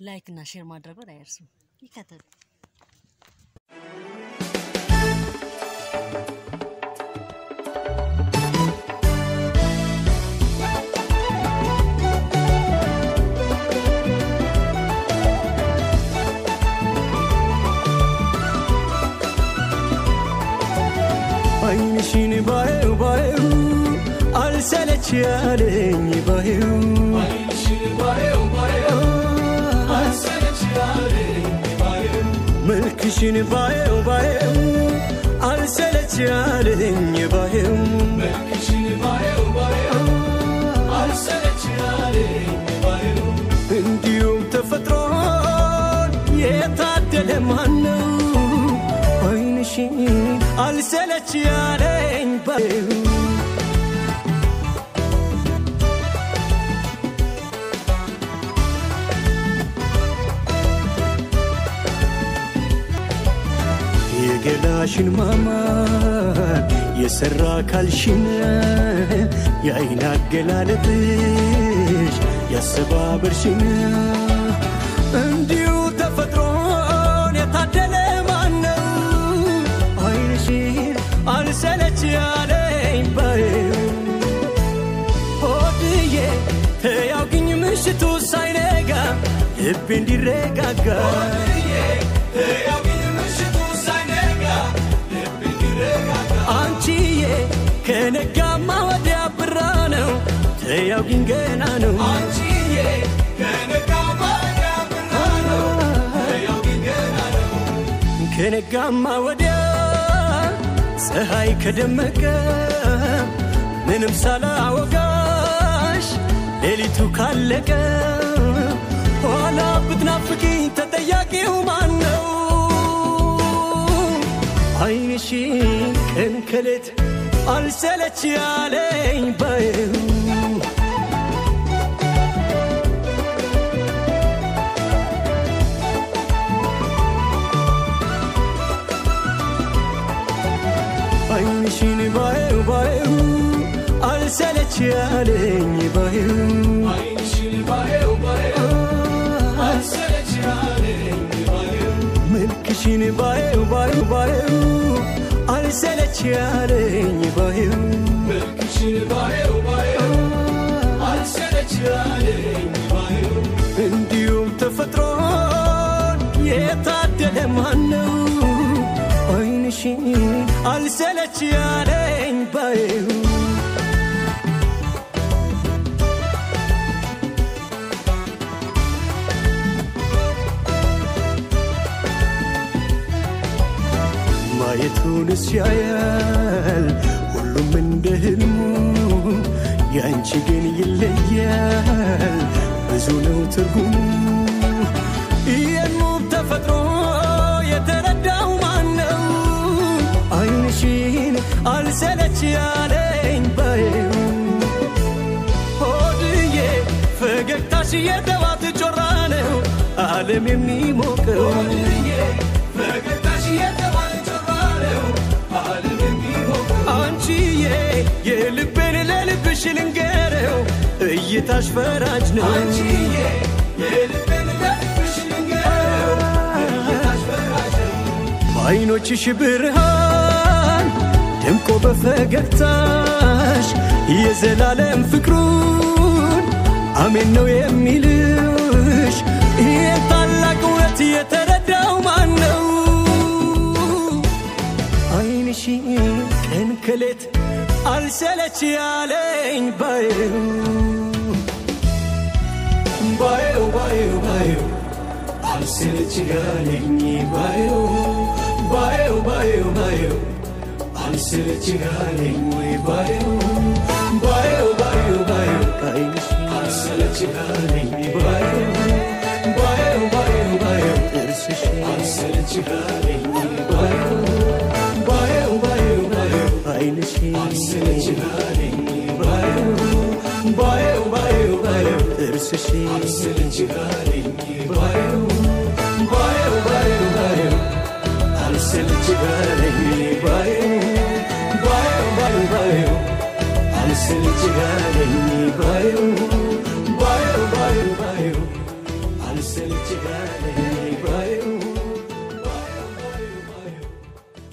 ላይክ እና ሼር ማድረጉን አይርሱ ይከተሉ አይንሽን ባየው ባየው አልሰለች ያለኝ ባየው አይንሽን ባየው ባየው አልሰለች ያለኝ ባየው መልክሽን ባየው ባየው አልሰለች ያለኝ ባየው መልክሽን ባየው ባየው አልሰለች ያለኝ ባየው እንዲሁም ተፈጥሮን የታደለ ማነው አይንሽን አልሰለች ያለኝ ባየው የገላሽን ማማር የሰራ ካልሽን የአይን አገላለጥሽ ያሰባበርሽን እንዲሁ ተፈጥሮን የታደለ ማነው አይንሽን አልሰለች ያለኝ ባየው ሆድዬ ተያውግኝ ምሽቱ ሳይነጋ ልቤ እንዲረጋጋ ሆድዬ ተያውግኝ ምሽቱ ሳይነጋ ልቤ እንዲረጋጋ አንቺዬ ከነጋማ ወዲያ ብራ ነው ተያውግኝ ገና ነው አንቺዬ ከነጋማ ወዲያ ብራ ነው ተያውግኝ ገና ነው ከነጋማ ወዲያ ፀሐይ ከደመቀ ምንም ሳላወጋሽ ሌሊቱ ካለቀ ኋላ ብትናፍቂኝ ተጠያቂው ማነው አይንሽን ቀን ከሌት አልሰለች ያለኝ ባየው አይንሽን ባየው ባየው አልሰለች ያለኝ ባየው አይንሽን ባየው ባየው አልሰለች ያለኝ ባየው መልክሽን ባየው ባየው ባየው አልሰለች ያለኝ ባየው መልክሽን ባየው ባየው አልሰለች ያለኝ ባየው እንዲሁም ተፈጥሮን የታደለ ማነው አይንሽን አልሰለች ያለኝ ባየው ማየቱንስ ያያል ሁሉም እንደ ህልሙ ያንቺ ግን ይለያል ብዙ ነው ትርጉሙ የኑብ ተፈጥሮ የተረዳው ማነው አይንሽን አልሰለች ያለኝ ባየው ሆድዬ ፈገግታሽ የጠዋት ጮራ ነው ዓለም የሚሞቀው ሆድዬ ፈገግታሽ የጠዋት ጮራ ነው ዓለም የሚሞቀው አንቺዬ የልቤን ለልብሽ ልንገረው እይታሽ ፈራጅ ነው አንቺዬ የልቤን ለልብሽ ልንገረው እይታሽ ፈራጅ ነው በዓይኖችሽ ብርሃን ደምቆ በፈገግታሽ የዘላለም ፍቅሩን አሜን ነው የሚልሽ የታላቅ ውበት የተረዳው ማነው አይንሽን ቀን ከሌት አልሰለች ያለኝ ባየው ባየው ባየው ባየው አልሰለች ያለኝ ባየው ባየው ባየው ባየው አልሰለች ያለኝ ባየው ባየው ባየው ባየው አይንሽን አልሰለች ያለኝ ባየው ባየው ባየው ባየው እርስሽ አልሰለች ያለኝ ባየው ባየው ባየው ባየው አይንሽን አልሰለች ያለኝ ባየው ባየው ባየው ባየው እርስሽ አልሰለች ያለኝ ባየው ባየው ባየው ባየው አልሰለች ያለኝ ባየው ባየው ባየው ባየው አልሰለች ያለኝ ባየው ባየው ባየው ባየው አልሰልችጋለኝ